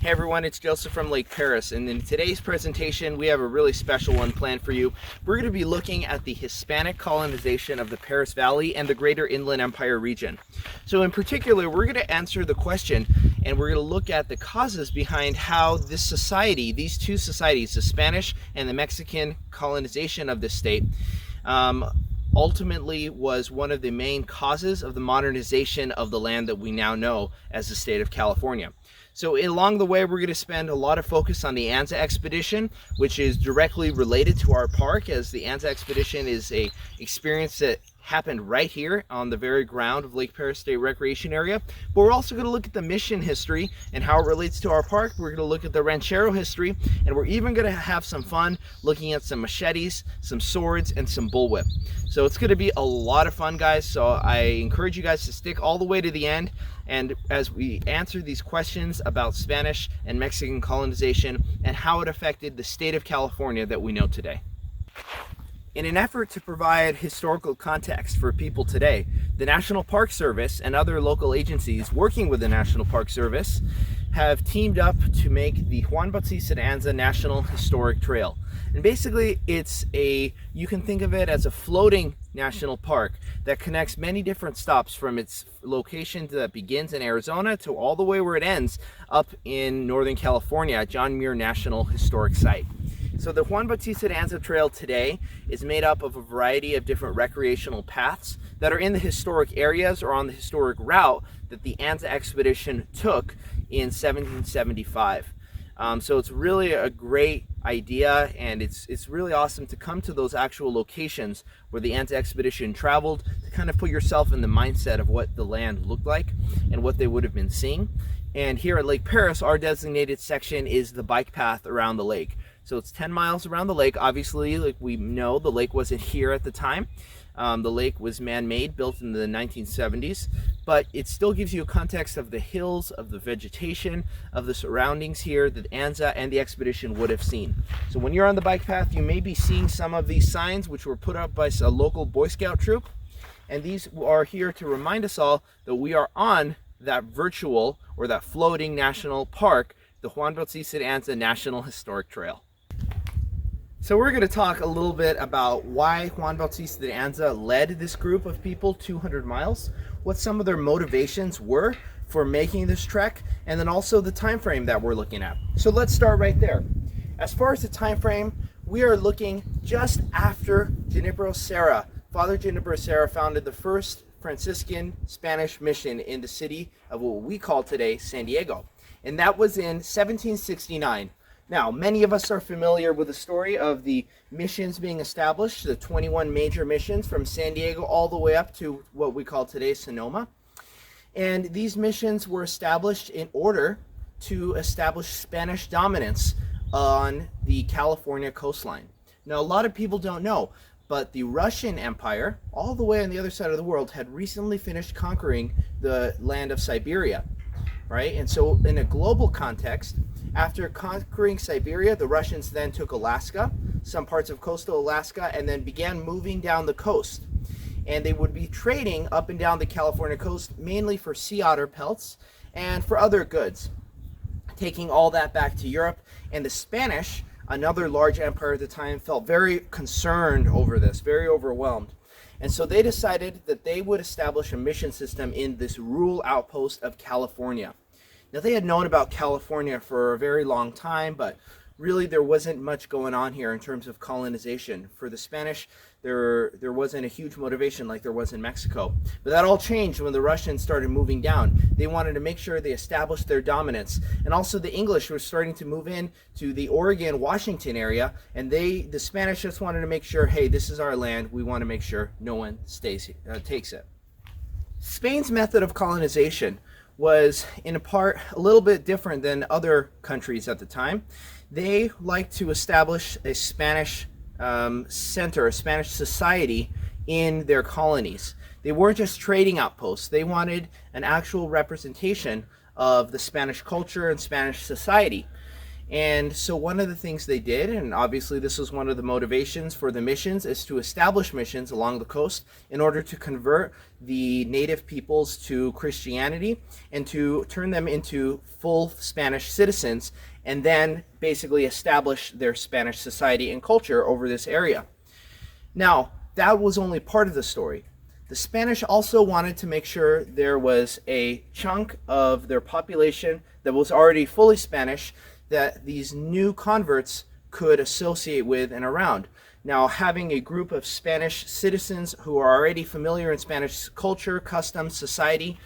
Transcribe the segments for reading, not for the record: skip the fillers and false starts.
Hey everyone, it's Joseph from Lake Perris, and in today's presentation we have a really special one planned for you. We're going to be looking at the Hispanic colonization of the Perris Valley and the greater Inland Empire region. So in particular, we're going to answer the question, and we're going to look at the causes behind how this society, these two societies, the Spanish and the Mexican colonization of this state, ultimately was one of the main causes of the modernization of the land that we now know as the state of California. So along the way, we're going to spend a lot of focus on the Anza Expedition, which is directly related to our park, as the Anza Expedition is a experience that happened right here on the very ground of Lake Perris State Recreation Area. But we're also going to look at the mission history and how it relates to our park. We're going to look at the Ranchero history, and we're even going to have some fun looking at some machetes, some swords, and some Bullwhip. So it's going to be a lot of fun, guys. So I encourage you guys to stick all the way to the end. And as we answer these questions about Spanish and Mexican colonization and how it affected the state of California that we know today. In an effort to provide historical context for people today, the National Park Service and other local agencies working with the National Park Service have teamed up to make the Juan Bautista de Anza National Historic Trail. And basically you can think of it as a floating national park that connects many different stops from its location that begins in Arizona to all the way where it ends up in Northern California at John Muir National Historic Site. So the Juan Bautista de Anza Trail today is made up of a variety of different recreational paths that are in the historic areas or on the historic route that the Anza Expedition took in 1775. So it's really a great idea, and it's really awesome to come to those actual locations where the Anza Expedition traveled to kind of put yourself in the mindset of what the land looked like and what they would have been seeing. And here at Lake Perris, our designated section is the bike path around the lake. So it's 10 miles around the lake. Obviously, like we know, the lake wasn't here at the time. The lake was man-made, built in the 1970s, but it still gives you a context of the hills, of the vegetation, of the surroundings here that Anza and the expedition would have seen. So when you're on the bike path, you may be seeing some of these signs which were put up by a local Boy Scout troop, and these are here to remind us all that we are on that virtual or that floating national park, the Juan Bautista de Anza National Historic Trail. So we're going to talk a little bit about why Juan Bautista de Anza led this group of people 200 miles, what some of their motivations were for making this trek, and then also the time frame that we're looking at. So let's start right there. As far as the time frame, we are looking just after Junipero Serra. Father Junipero Serra founded the first Franciscan Spanish mission in the city of what we call today San Diego, and that was in 1769. Now, many of us are familiar with the story of the missions being established, the 21 major missions from San Diego all the way up to what we call today Sonoma. And these missions were established in order to establish Spanish dominance on the California coastline. Now, a lot of people don't know, but the Russian Empire, all the way on the other side of the world, had recently finished conquering the land of Siberia, right? And so in a global context, after conquering Siberia, the Russians then took Alaska, some parts of coastal Alaska, and then began moving down the coast. And they would be trading up and down the California coast, mainly for sea otter pelts and for other goods, taking all that back to Europe. And the Spanish, another large empire at the time, felt very concerned over this, very overwhelmed. And so they decided that they would establish a mission system in this rural outpost of California. Now, they had known about California for a very long time, but really there wasn't much going on here in terms of colonization. For the Spanish, there wasn't a huge motivation like there was in Mexico. But that all changed when the Russians started moving down. They wanted to make sure they established their dominance. And also the English were starting to move in to the Oregon, Washington area, and the Spanish just wanted to make sure, hey, this is our land. We want to make sure no one takes it. Spain's method of colonization was in a part a little bit different than other countries at the time. They liked to establish a Spanish center, a Spanish society in their colonies. They weren't just trading outposts. They wanted an actual representation of the Spanish culture and Spanish society. And so one of the things they did, and obviously this was one of the motivations for the missions, is to establish missions along the coast in order to convert the native peoples to Christianity and to turn them into full Spanish citizens, and then basically establish their Spanish society and culture over this area. Now, that was only part of the story. The Spanish also wanted to make sure there was a chunk of their population that was already fully Spanish that these new converts could associate with and around. Now, having a group of Spanish citizens who are already familiar in Spanish culture, customs, society,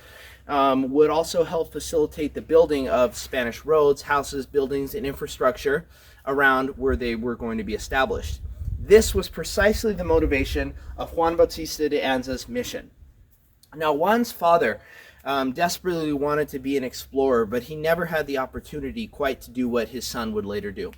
would also help facilitate the building of Spanish roads, houses, buildings, and infrastructure around where they were going to be established. This was precisely the motivation of Juan Bautista de Anza's mission. Now, Juan's father desperately wanted to be an explorer, but he never had the opportunity quite to do what his son would later do.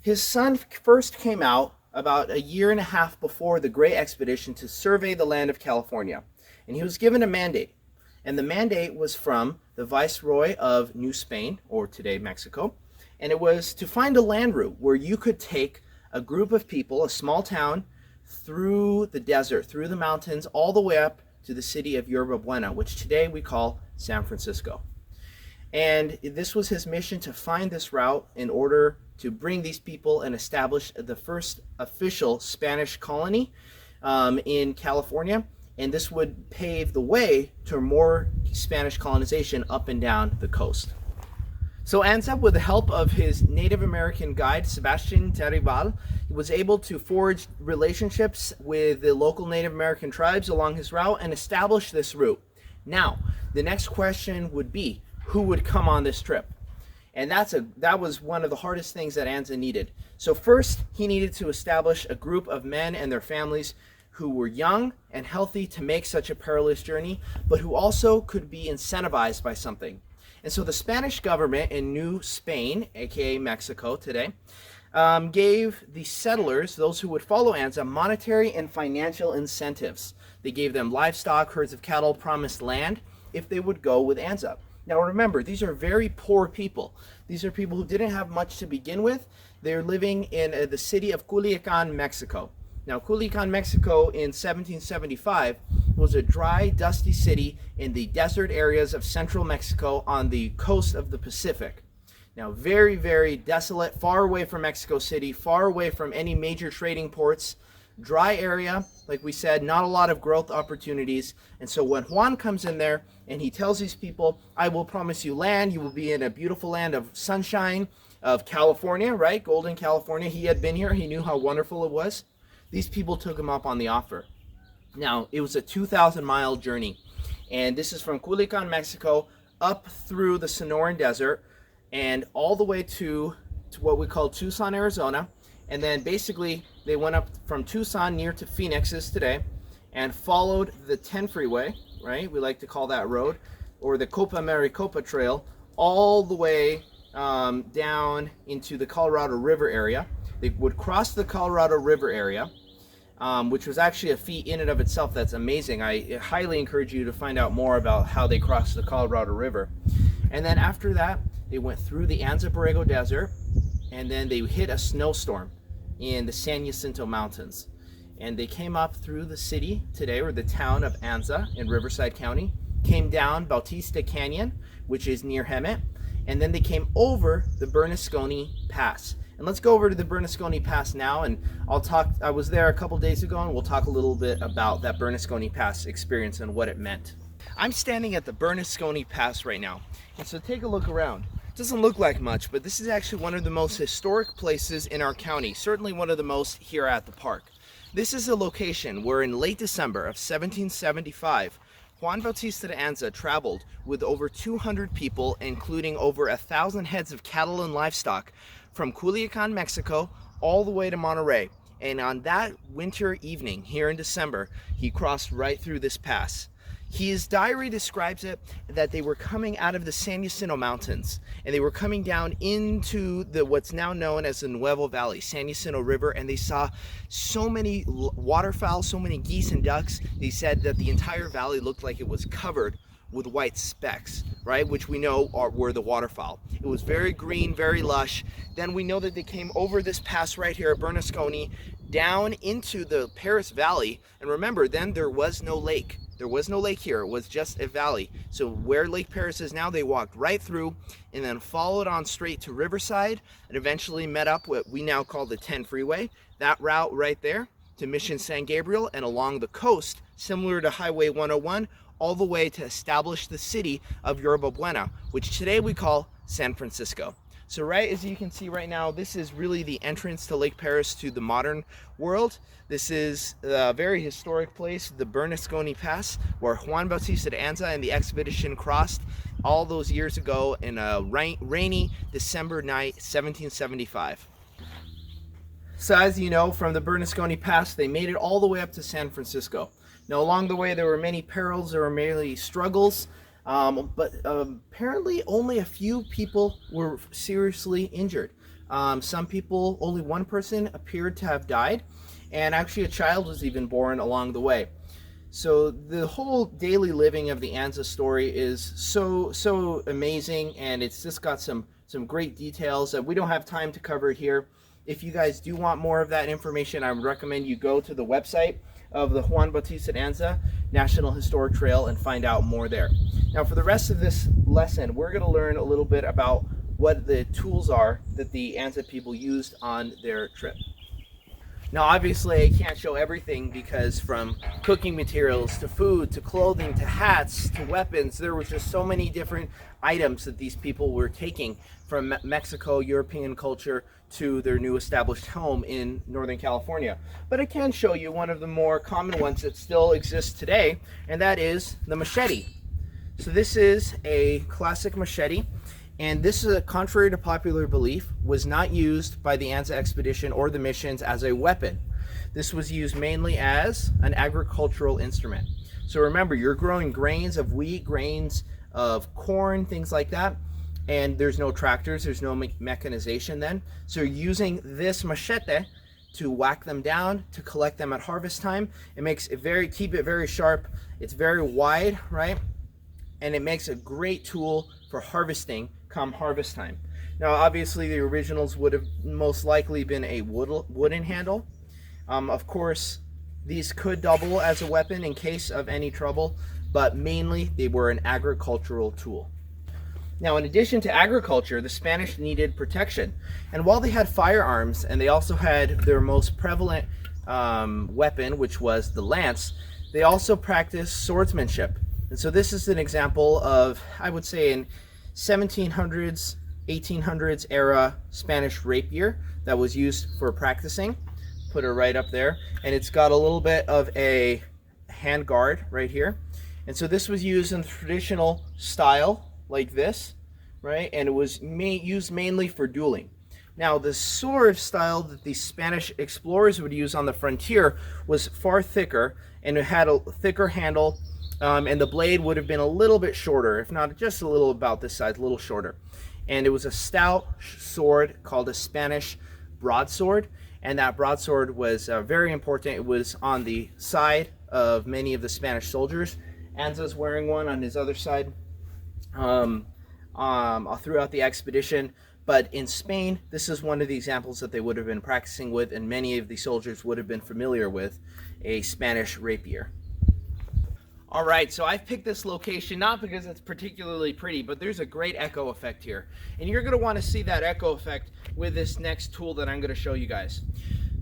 His son first came out about a year and a half before the Great Expedition to survey the land of California, and he was given a mandate. And the mandate was from the Viceroy of New Spain, or today Mexico, and it was to find a land route where you could take a group of people, a small town, through the desert, through the mountains, all the way up to the city of Yerba Buena, which today we call San Francisco. And this was his mission, to find this route in order to bring these people and establish the first official Spanish colony in California. And this would pave the way to more Spanish colonization up and down the coast. So Anza, with the help of his Native American guide, Sebastian Terribal, was able to forge relationships with the local Native American tribes along his route and establish this route. Now, the next question would be, who would come on this trip? And that was one of the hardest things that Anza needed. So first, he needed to establish a group of men and their families who were young and healthy to make such a perilous journey, but who also could be incentivized by something. And so the Spanish government in New Spain, aka Mexico today, gave the settlers, those who would follow Anza, monetary and financial incentives. They gave them livestock, herds of cattle, promised land if they would go with Anza. Now remember, these are very poor people. These are people who didn't have much to begin with. They're living in the city of Culiacan, Mexico. Now, Culiacan, Mexico in 1775 was a dry, dusty city in the desert areas of central Mexico on the coast of the Pacific. Now, very, very desolate, far away from Mexico City, far away from any major trading ports, dry area, like we said, not a lot of growth opportunities. And so when Juan comes in there and he tells these people, I will promise you land, you will be in a beautiful land of sunshine, of California, right? Golden California. He had been here, he knew how wonderful it was. These people took him up on the offer. Now, it was a 2,000-mile journey, and this is from Culiacan, Mexico, up through the Sonoran Desert, and all the way to what we call Tucson, Arizona, and then basically they went up from Tucson near to Phoenix is today, and followed the 10 freeway, right? We like to call that road, or the Copa Maricopa Trail, all the way down into the Colorado River area. They would cross the Colorado River area, which was actually a feat in and of itself that's amazing. I highly encourage you to find out more about how they crossed the Colorado River. And then after that, they went through the Anza Borrego Desert, and then they hit a snowstorm in the San Jacinto Mountains. And they came up through the city today, or the town of Anza in Riverside County, came down Bautista Canyon, which is near Hemet, and then they came over the Bernasconi Pass. And let's go over to the Bernasconi Pass now, and I was there a couple days ago, and we'll talk a little bit about that Bernasconi Pass experience and what it meant. I'm standing at the Bernasconi Pass right now, and so take a look around. It doesn't look like much, but this is actually one of the most historic places in our county, certainly one of the most here at the park. This is a location where in late December of 1775, Juan Bautista de Anza traveled with over 200 people, including over 1,000 heads of cattle and livestock, from Culiacan, Mexico, all the way to Monterey. And on that winter evening here in December, he crossed right through this pass. His diary describes it that they were coming out of the San Jacinto Mountains, and they were coming down into what's now known as the Nuevo Valley, San Jacinto River, and they saw so many waterfowl, so many geese and ducks. They said that the entire valley looked like it was covered with white specks, right? Which we know were the waterfowl. It was very green, very lush. Then we know that they came over this pass right here at Bernasconi, down into the Perris Valley. And remember, then there was no lake. There was no lake here. It was just a valley. So where Lake Perris is now, they walked right through and then followed on straight to Riverside and eventually met up what we now call the 10 freeway. That route right there to Mission San Gabriel and along the coast, similar to Highway 101, all the way to establish the city of Yerba Buena, which today we call San Francisco. So right as you can see right now, this is really the entrance to Lake Perris to the modern world. This is a very historic place, the Bernasconi Pass, where Juan Bautista de Anza and the expedition crossed all those years ago in a rainy December night, 1775. So as you know, from the Bernasconi Pass, they made it all the way up to San Francisco. Now along the way, there were many perils, there were many struggles, but apparently only a few people were seriously injured. Some people, only one person appeared to have died, and actually a child was even born along the way. So the whole daily living of the Anza story is so amazing, and it's just got some great details that we don't have time to cover here. If you guys do want more of that information, I would recommend you go to the website of the Juan Bautista de Anza National Historic Trail and find out more there. Now for the rest of this lesson, we're going to learn a little bit about what the tools are that the Anza people used on their trip. Now obviously I can't show everything because from cooking materials to food to clothing to hats to weapons, there was just so many different items that these people were taking from Mexico, European culture, to their new established home in Northern California. But I can show you one of the more common ones that still exists today, and that is the machete. So this is a classic machete, and this is, contrary to popular belief, was not used by the Anza Expedition or the missions as a weapon. This was used mainly as an agricultural instrument. So remember, you're growing grains of wheat, grains of corn, things like that, and there's no tractors, there's no mechanization then. So you're using this machete to whack them down, to collect them at harvest time. It makes it keep it very sharp. It's very wide, right? And it makes a great tool for harvesting come harvest time. Now obviously the originals would have most likely been a wooden handle. Of course, these could double as a weapon in case of any trouble, but mainly they were an agricultural tool. Now, in addition to agriculture, the Spanish needed protection. And while they had firearms, and they also had their most prevalent weapon, which was the lance, they also practiced swordsmanship. And so this is an example of, I would say, in 1700s, 1800s era Spanish rapier that was used for practicing. Put it right up there. And it's got a little bit of a hand guard right here. And so this was used in traditional style like this, right? And it was used mainly for dueling. Now the sword style that the Spanish explorers would use on the frontier was far thicker, and it had a thicker handle, and the blade would have been a little bit shorter, if not just a little, about this size, a little shorter. And it was a stout sword called a Spanish broadsword, and that broadsword was very important. It was on the side of many of the Spanish soldiers. Anza's wearing one on his other side throughout the expedition. But in Spain, this is one of the examples that they would have been practicing with, and many of the soldiers would have been familiar with a Spanish rapier. All right, so I've picked this location not because it's particularly pretty, but there's a great echo effect here. And you're gonna wanna see that echo effect with this next tool that I'm gonna show you guys.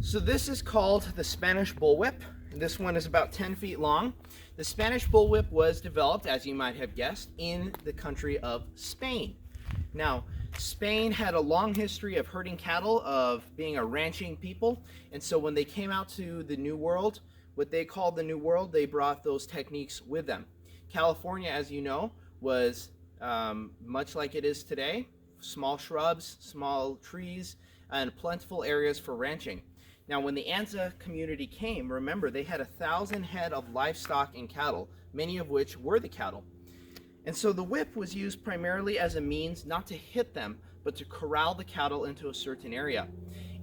So this is called the Spanish Bullwhip. This one is about 10 feet long. The Spanish Bullwhip was developed, as you might have guessed, in the country of Spain. Now, Spain had a long history of herding cattle, of being a ranching people, and so when they came out to the New World, what they called the New World, they brought those techniques with them. California, as you know, was much like it is today, small shrubs, small trees, and plentiful areas for ranching. Now, when the Anza community came, remember, they had 1,000 head of livestock and cattle, many of which were the cattle. And so the whip was used primarily as a means not to hit them, but to corral the cattle into a certain area.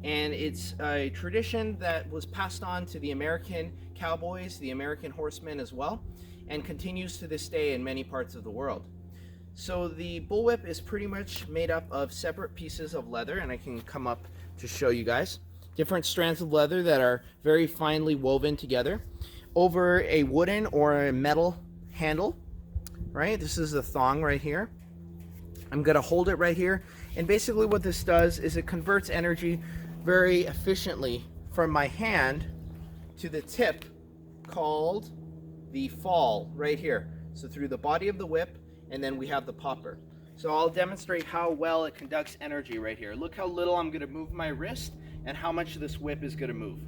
And it's a tradition that was passed on to the American cowboys, the American horsemen as well. and continues to this day in many parts of the world. So the bullwhip is pretty much made up of separate pieces of leather, and I can come up to show you guys. Different strands of leather that are very finely woven together over a wooden or a metal handle, right? This is the thong right here. I'm gonna hold it right here, and basically what this does is it converts energy very efficiently from my hand to the tip called the fall right here. So through the body of the whip, and then we have the popper. So I'll demonstrate how well it conducts energy right here. Look how little I'm gonna move my wrist and how much this whip is gonna move.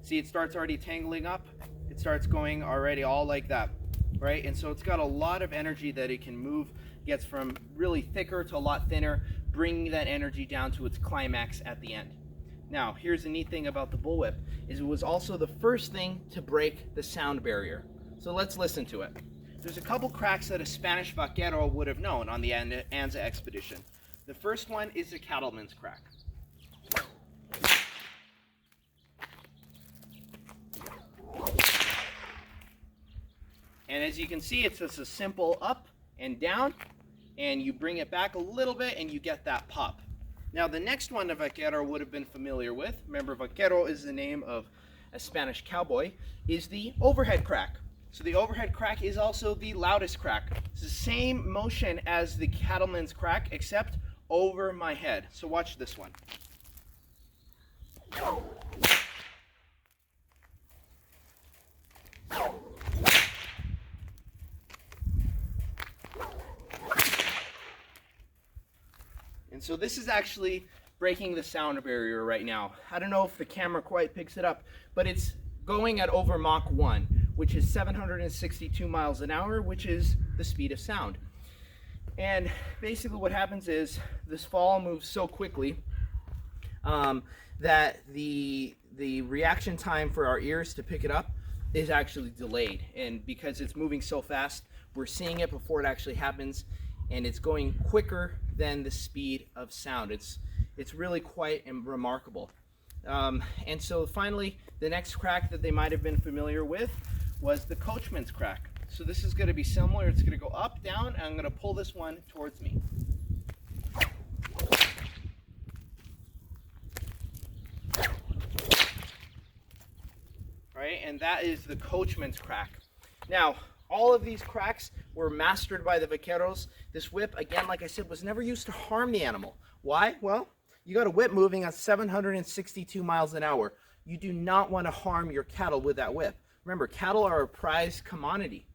See, it starts already tangling up. It starts going already all like that, right? And so it's got a lot of energy that it can move, gets from really thicker to a lot thinner, bringing that energy down to its climax at the end. Now, here's the neat thing about the bullwhip, is it was also the first thing to break the sound barrier. So let's listen to it. There's a couple cracks that a Spanish vaquero would have known on the Anza Expedition. The first one is the cattleman's crack. And as you can see, it's just a simple up and down, and you bring it back a little bit and you get that pop. Now the next one a vaquero would have been familiar with, remember vaquero is the name of a Spanish cowboy, is the overhead crack. So the overhead crack is also the loudest crack. It's the same motion as the cattleman's crack, except over my head. So watch this one. And so this is actually breaking the sound barrier right now. I don't know if the camera quite picks it up, but it's going at over Mach 1, which is 762 miles an hour, which is the speed of sound. And basically what happens is this fall moves so quickly that the reaction time for our ears to pick it up is actually delayed. And because it's moving so fast, we're seeing it before it actually happens, and it's going quicker than the speed of sound. It's really quite remarkable. And so finally, the next crack that they might have been familiar with was the coachman's crack. So this is going to be similar. It's going to go up, down, and I'm going to pull this one towards me. Right, and that is the coachman's crack. Now, all of these cracks were mastered by the vaqueros. This whip, again, like I said, was never used to harm the animal. Why? Well, you got a whip moving at 762 miles an hour. You do not want to harm your cattle with that whip. Remember, cattle are a prized commodity.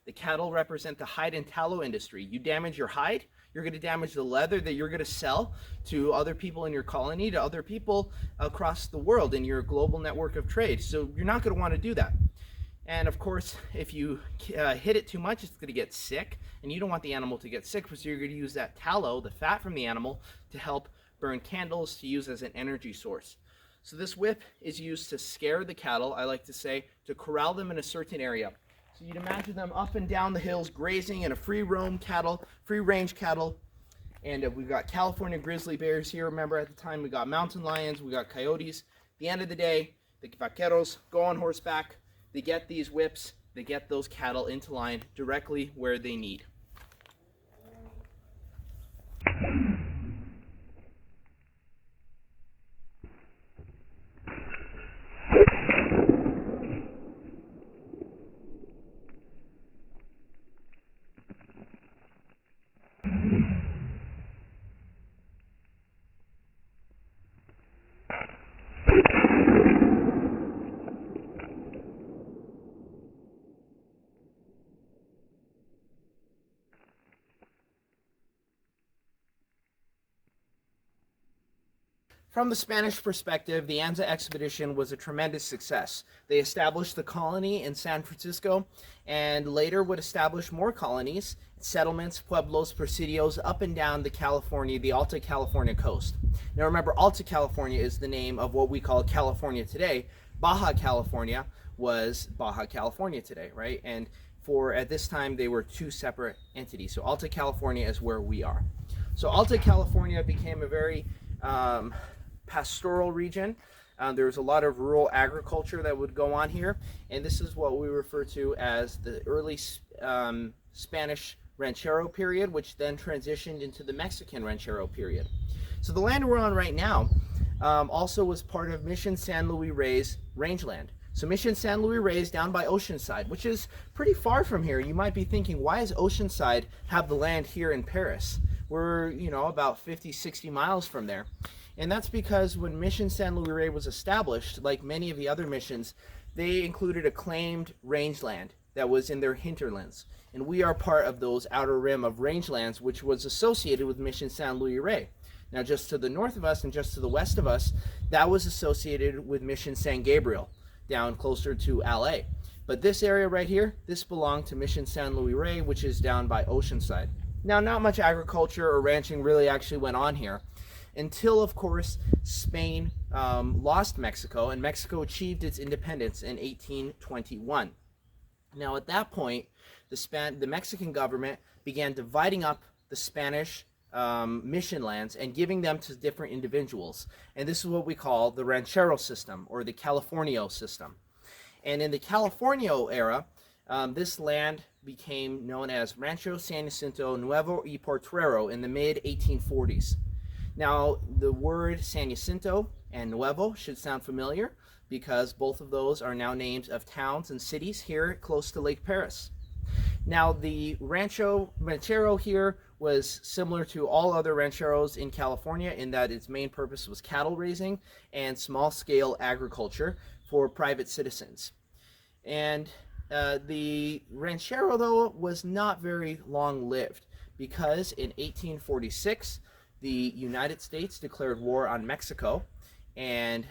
The cattle represent the hide and tallow industry. You damage your hide, you're going to damage the leather that you're going to sell to other people in your colony, to other people across the world in your global network of trade. So you're not going to want to do that. And of course, if you hit it too much, it's going to get sick, and you don't want the animal to get sick, because you're going to use that tallow, the fat from the animal, to help burn candles, to use as an energy source. So this whip is used to scare the cattle, I like to say, to corral them in a certain area. So you'd imagine them up and down the hills grazing in a free range cattle. And we've got California grizzly bears here. Remember, at the time we got mountain lions, we got coyotes. At the end of the day, the vaqueros go on horseback. They get these whips, they get those cattle into line directly where they need. From the Spanish perspective, the Anza Expedition was a tremendous success. They established the colony in San Francisco, and later would establish more colonies, settlements, pueblos, presidios up and down the Alta California coast. Now remember, Alta California is the name of what we call California today. Baja California was Baja California today, right? And at this time, they were two separate entities. So Alta California is where we are. So Alta California became a very pastoral region. There was a lot of rural agriculture that would go on here, and this is what we refer to as the early Spanish Ranchero period, which then transitioned into the Mexican Ranchero period. So the land we're on right now also was part of Mission San Luis Rey's rangeland. So Mission San Luis Rey is down by Oceanside, which is pretty far from here. You might be thinking, why does Oceanside have the land here in Perris? We're, about 50, 60 miles from there. And that's because when Mission San Luis Rey was established, like many of the other missions, they included a claimed rangeland that was in their hinterlands. And we are part of those outer rim of rangelands, which was associated with Mission San Luis Rey. Now, just to the north of us and just to the west of us, that was associated with Mission San Gabriel, down closer to LA. But this area right here, this belonged to Mission San Luis Rey, which is down by Oceanside. Now, not much agriculture or ranching really actually went on here, until, of course, Spain lost Mexico, and Mexico achieved its independence in 1821. Now, at that point, the Mexican government began dividing up the Spanish mission lands and giving them to different individuals. And this is what we call the Ranchero system, or the Californio system. And in the Californio era, this land became known as Rancho San Jacinto Nuevo y Potrero in the mid-1840s. Now, the word San Jacinto and Nuevo should sound familiar because both of those are now names of towns and cities here close to Lake Perris. Now, the ranchero here was similar to all other rancheros in California in that its main purpose was cattle raising and small-scale agriculture for private citizens. And the ranchero, though, was not very long-lived because in 1846, the United States declared war on Mexico, and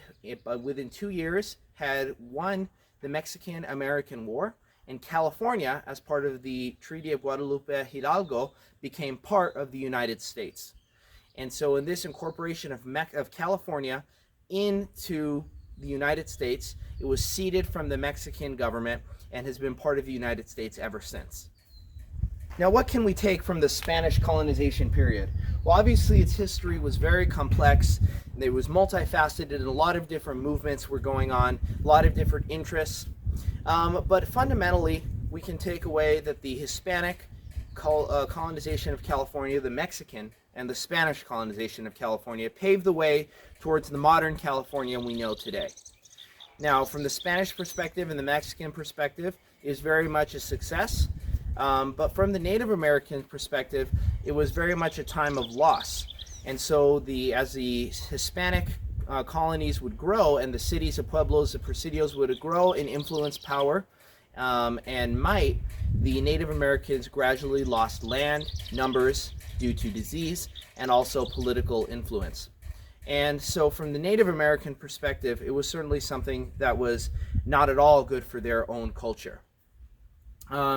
within 2 years had won the Mexican-American War, and California, as part of the Treaty of Guadalupe Hidalgo, became part of the United States. And so in this incorporation of California into the United States, it was ceded from the Mexican government and has been part of the United States ever since. Now, what can we take from the Spanish colonization period? Well, obviously its history was very complex. It was multifaceted, and a lot of different movements were going on, a lot of different interests. But fundamentally, we can take away that the Hispanic colonization of California, the Mexican, and the Spanish colonization of California paved the way towards the modern California we know today. Now, from the Spanish perspective and the Mexican perspective, it is very much a success. But from the Native American perspective, it was very much a time of loss. And so as the Hispanic colonies would grow and the cities, the pueblos, the presidios would grow in influence, power, and might, the Native Americans gradually lost land, numbers due to disease, and also political influence. And so from the Native American perspective, it was certainly something that was not at all good for their own culture.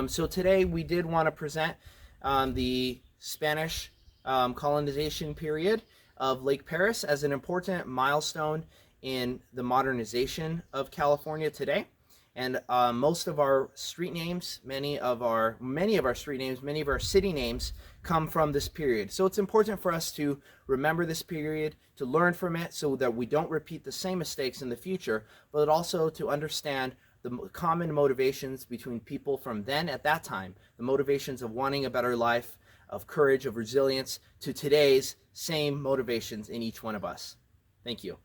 So today we did want to present the Spanish colonization period of Lake Perris as an important milestone in the modernization of California today. And most of our street names, many of our street names, many of our city names come from this period. So it's important for us to remember this period, to learn from it so that we don't repeat the same mistakes in the future, but also to understand the common motivations between people from then at that time, the motivations of wanting a better life, of courage, of resilience, to today's same motivations in each one of us. Thank you.